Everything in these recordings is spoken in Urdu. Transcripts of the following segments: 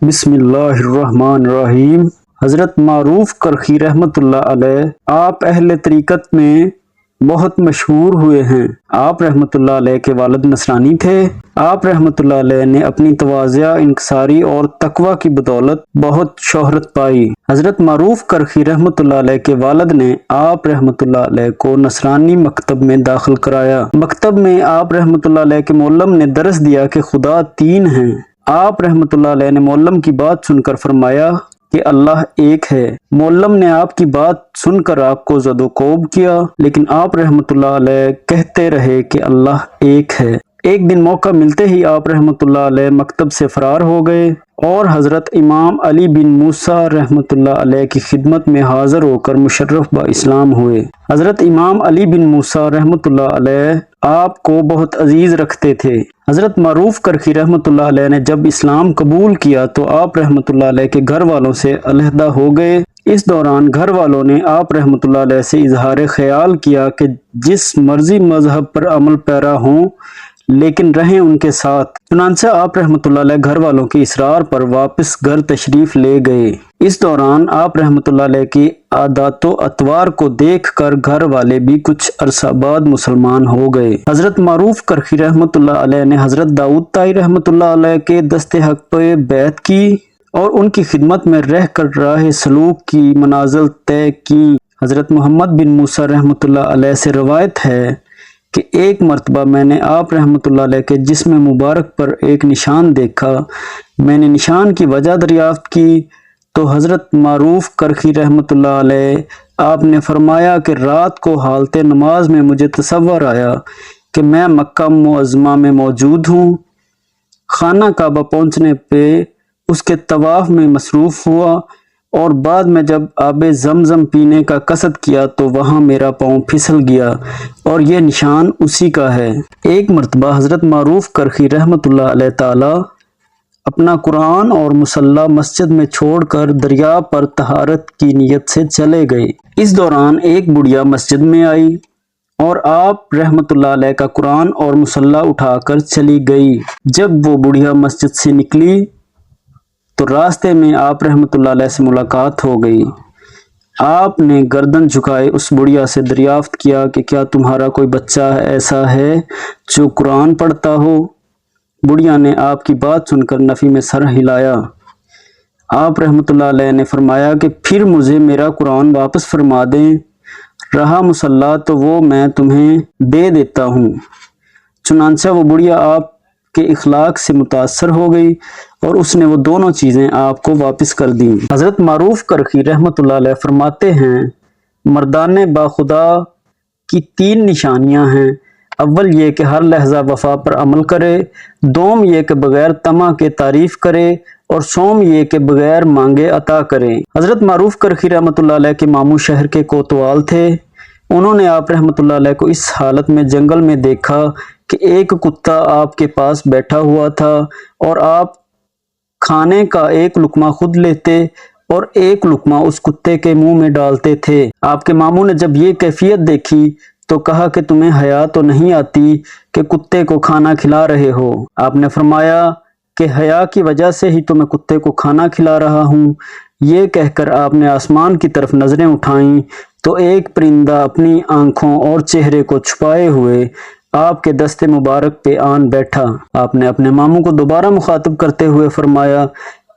بسم اللہ الرحمن الرحیم۔ حضرت معروف کرخی رحمۃ اللہ علیہ آپ اہل طریقت میں بہت مشہور ہوئے ہیں۔ آپ رحمۃ اللہ علیہ کے والد نصرانی تھے۔ آپ رحمۃ اللہ علیہ نے اپنی تواضع، انکساری اور تقوی کی بدولت بہت شہرت پائی۔ حضرت معروف کرخی رحمۃ اللہ علیہ کے والد نے آپ رحمۃ اللہ علیہ کو نصرانی مکتب میں داخل کرایا۔ مکتب میں آپ رحمۃ اللہ علیہ کے معلم نے درس دیا کہ خدا تین ہیں۔ آپ رحمۃ اللہ علیہ نے معلم کی بات سن کر فرمایا کہ اللہ ایک ہے۔ معلم نے آپ کی بات سن کر آپ کو زد و کوب کیا، لیکن آپ رحمۃ اللہ علیہ کہتے رہے کہ اللہ ایک ہے۔ ایک دن موقع ملتے ہی آپ رحمۃ اللہ علیہ مکتب سے فرار ہو گئے اور حضرت امام علی بن موسیٰ رحمۃ اللہ علیہ کی خدمت میں حاضر ہو کر مشرف با اسلام ہوئے۔ حضرت امام علی بن موسیٰ رحمۃ اللہ علیہ آپ کو بہت عزیز رکھتے تھے۔ حضرت معروف کرخی رحمۃ اللہ علیہ نے جب اسلام قبول کیا تو آپ رحمۃ اللہ علیہ کے گھر والوں سے علیحدہ ہو گئے۔ اس دوران گھر والوں نے آپ رحمۃ اللہ علیہ سے اظہار خیال کیا کہ جس مرضی مذہب پر عمل پیرا ہوں لیکن رہیں ان کے ساتھ۔ چنانچہ آپ رحمۃ اللہ علیہ گھر والوں کے اصرار پر واپس گھر تشریف لے گئے۔ اس دوران آپ رحمۃ اللہ علیہ کی عادات و اطوار کو دیکھ کر گھر والے بھی کچھ عرصہ بعد مسلمان ہو گئے۔ حضرت معروف کرخی رحمۃ اللہ علیہ نے حضرت داؤد طائی رحمۃ اللہ علیہ کے دست حق پہ بیعت کی اور ان کی خدمت میں رہ کر راہ سلوک کی منازل طے کی۔ حضرت محمد بن موسیٰ رحمۃ اللہ علیہ سے روایت ہے کہ ایک مرتبہ میں نے آپ رحمۃ اللہ علیہ کے جسم مبارک پر ایک نشان دیکھا۔ میں نے نشان کی وجہ دریافت کی تو حضرت معروف کرخی رحمۃ اللہ علیہ آپ نے فرمایا کہ رات کو حالت نماز میں مجھے تصور آیا کہ میں مکہ معظمہ میں موجود ہوں۔ خانہ کعبہ پہنچنے پہ اس کے طواف میں مصروف ہوا اور بعد میں جب آب زمزم پینے کا قصد کیا تو وہاں میرا پاؤں پھسل گیا اور یہ نشان اسی کا ہے۔ ایک مرتبہ حضرت معروف کرخی رحمۃ اللہ علیہ تعالی اپنا قرآن اور مصلی مسجد میں چھوڑ کر دریا پر طہارت کی نیت سے چلے گئے۔ اس دوران ایک بڑھیا مسجد میں آئی اور آپ رحمۃ اللہ علیہ کا قرآن اور مصلی اٹھا کر چلی گئی۔ جب وہ بڑھیا مسجد سے نکلی تو راستے میں آپ رحمۃ اللہ علیہ سے ملاقات ہو گئی۔ آپ نے گردن جھکائے اس بڑھیا سے دریافت کیا کہ کیا تمہارا کوئی بچہ ایسا ہے جو قرآن پڑھتا ہو؟ بڑھیا نے آپ کی بات سن کر نفی میں سر ہلایا۔ آپ رحمۃ اللہ علیہ نے فرمایا کہ پھر مجھے میرا قرآن واپس فرما دیں، رہا مصلی تو وہ میں تمہیں دے دیتا ہوں۔ چنانچہ وہ بڑھیا آپ کے اخلاق سے متاثر ہو گئی اور اس نے وہ دونوں چیزیں آپ کو واپس کر دیں۔ حضرت معروف کرخی رحمۃ اللہ علیہ فرماتے ہیں مردان باخدا کی تین نشانیاں ہیں۔ اول یہ کہ ہر لحظہ وفا پر عمل کرے، دوم یہ کہ بغیر طمع کے تعریف کرے اور سوم یہ کہ بغیر مانگے عطا کرے۔ حضرت معروف کرخی رحمۃ اللہ علیہ کے ماموں شہر کے کوتوال تھے۔ انہوں نے آپ رحمۃ اللہ علیہ کو اس حالت میں جنگل میں دیکھا کہ ایک کتا آپ کے پاس بیٹھا ہوا تھا اور آپ کھانے کا ایک لقمہ خود لیتے اور ایک لقمہ اس کتے کے منہ میں ڈالتے تھے۔ آپ کے ماموں نے جب یہ کیفیت دیکھی تو کہا کہ تمہیں حیا تو نہیں آتی کہ کتے کو کھانا کھلا رہے ہو؟ آپ نے فرمایا کہ حیا کی وجہ سے ہی تو میں کتے کو کھانا کھلا رہا ہوں۔ یہ کہہ کر آپ نے آسمان کی طرف نظریں اٹھائیں تو ایک پرندہ اپنی آنکھوں اور چہرے کو چھپائے ہوئے آپ کے دست مبارک پہ آن بیٹھا۔ آپ نے اپنے ماموں کو دوبارہ مخاطب کرتے ہوئے فرمایا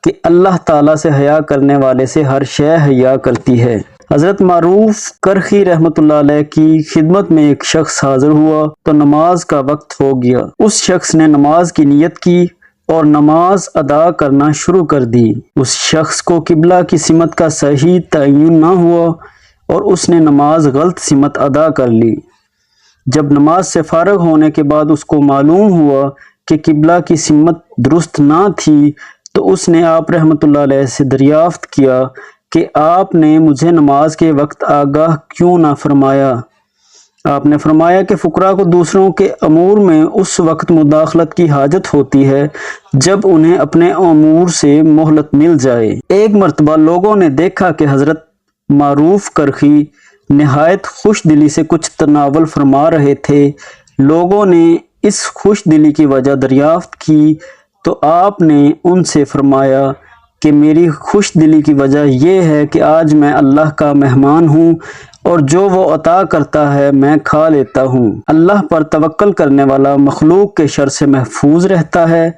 کہ اللہ تعالیٰ سے حیا کرنے والے سے ہر شے حیا کرتی ہے۔ حضرت معروف کرخی رحمۃ اللہ علیہ کی خدمت میں ایک شخص حاضر ہوا تو نماز کا وقت ہو گیا۔ اس شخص نے نماز کی نیت کی اور نماز ادا کرنا شروع کر دی۔ اس شخص کو قبلہ کی سمت کا صحیح تعین نہ ہوا اور اس نے نماز غلط سمت ادا کر لی۔ جب نماز سے فارغ ہونے کے بعد اس کو معلوم ہوا کہ قبلہ کی سمت درست نہ تھی تو اس نے آپ رحمۃ اللہ علیہ سے دریافت کیا کہ آپ نے مجھے نماز کے وقت آگاہ کیوں نہ فرمایا؟ آپ نے فرمایا کہ فقراء کو دوسروں کے امور میں اس وقت مداخلت کی حاجت ہوتی ہے جب انہیں اپنے امور سے مہلت مل جائے۔ ایک مرتبہ لوگوں نے دیکھا کہ حضرت معروف کرخی نہایت خوش دلی سے کچھ تناول فرما رہے تھے۔ لوگوں نے اس خوش دلی کی وجہ دریافت کی تو آپ نے ان سے فرمایا کہ میری خوش دلی کی وجہ یہ ہے کہ آج میں اللہ کا مہمان ہوں اور جو وہ عطا کرتا ہے میں کھا لیتا ہوں۔ اللہ پر توکل کرنے والا مخلوق کے شر سے محفوظ رہتا ہے۔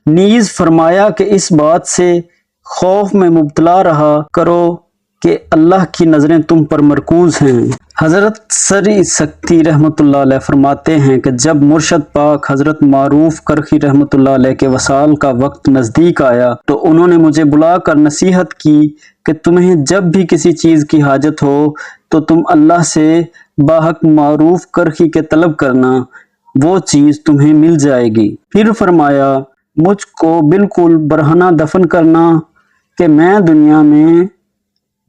نیز فرمایا کہ اس بات سے خوف میں مبتلا رہا کرو کہ اللہ کی نظریں تم پر مرکوز ہیں۔ حضرت سری سکتی رحمۃ اللہ علیہ فرماتے ہیں کہ جب مرشد پاک حضرت معروف کرخی رحمۃ اللہ علیہ کے وصال کا وقت نزدیک آیا تو انہوں نے مجھے بلا کر نصیحت کی کہ تمہیں جب بھی کسی چیز کی حاجت ہو تو تم اللہ سے باحق معروف کرخی کے طلب کرنا، وہ چیز تمہیں مل جائے گی۔ پھر فرمایا مجھ کو بالکل برہنہ دفن کرنا کہ میں دنیا میں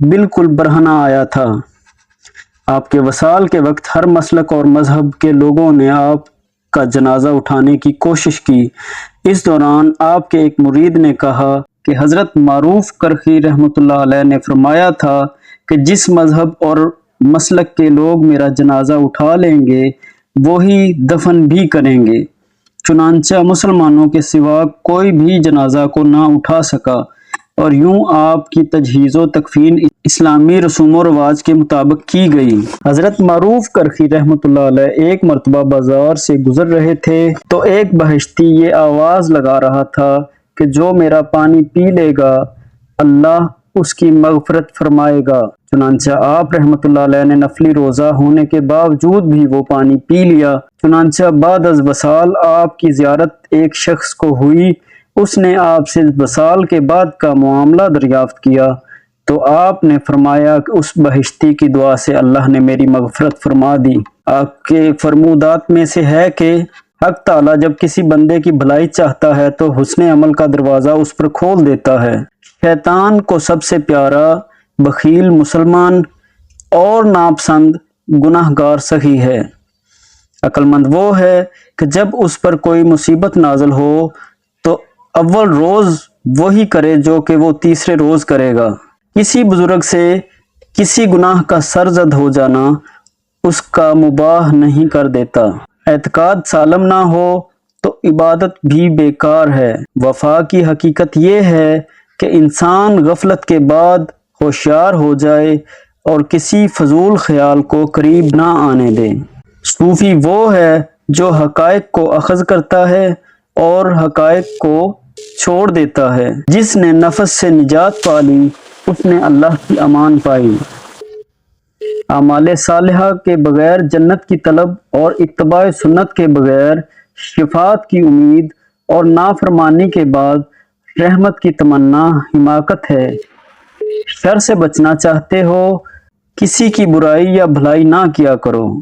بالکل برہنہ آیا تھا۔ آپ کے وصال کے وقت ہر مسلک اور مذہب کے لوگوں نے آپ کا جنازہ اٹھانے کی کوشش کی۔ اس دوران آپ کے ایک مرید نے کہا کہ حضرت معروف کرخی رحمۃ اللہ علیہ نے فرمایا تھا کہ جس مذہب اور مسلک کے لوگ میرا جنازہ اٹھا لیں گے وہی دفن بھی کریں گے۔ چنانچہ مسلمانوں کے سوا کوئی بھی جنازہ کو نہ اٹھا سکا اور یوں آپ کی تجہیز و تکفین اسلامی رسوم و رواج کے مطابق کی گئی۔ حضرت معروف کرخی رحمۃ اللہ علیہ ایک مرتبہ بازار سے گزر رہے تھے تو ایک بہشتی یہ آواز لگا رہا تھا کہ جو میرا پانی پی لے گا اللہ اس کی مغفرت فرمائے گا۔ چنانچہ آپ رحمۃ اللہ علیہ نے نفلی روزہ ہونے کے باوجود بھی وہ پانی پی لیا۔ چنانچہ بعد از وصال آپ کی زیارت ایک شخص کو ہوئی، اس نے آپ سے وصال کے بعد کا معاملہ دریافت کیا تو آپ نے فرمایا کہ اس بہشتی کی دعا سے اللہ نے میری مغفرت فرما دی۔ آپ کے فرمودات میں سے ہے کہ حق تعالیٰ جب کسی بندے کی بھلائی چاہتا ہے تو حسن عمل کا دروازہ اس پر کھول دیتا ہے۔ شیطان کو سب سے پیارا بخیل مسلمان اور ناپسند گناہ گار سخی ہے۔ عقل مند وہ ہے کہ جب اس پر کوئی مصیبت نازل ہو تو اول روز وہی کرے جو کہ وہ تیسرے روز کرے گا۔ کسی بزرگ سے کسی گناہ کا سرزد ہو جانا اس کا مباح نہیں کر دیتا۔ اعتقاد سالم نہ ہو تو عبادت بھی بیکار ہے۔ وفا کی حقیقت یہ ہے کہ انسان غفلت کے بعد ہوشیار ہو جائے اور کسی فضول خیال کو قریب نہ آنے دے۔ صوفی وہ ہے جو حقائق کو اخذ کرتا ہے اور حقائق کو چھوڑ دیتا ہے۔ جس نے نفس سے نجات پا لی اس نے اللہ کی امان پائی۔ اعمال صالحہ کے بغیر جنت کی طلب اور اتباع سنت کے بغیر شفاعت کی امید اور نافرمانی کے بعد رحمت کی تمنا حماقت ہے۔ شر سے بچنا چاہتے ہو کسی کی برائی یا بھلائی نہ کیا کرو۔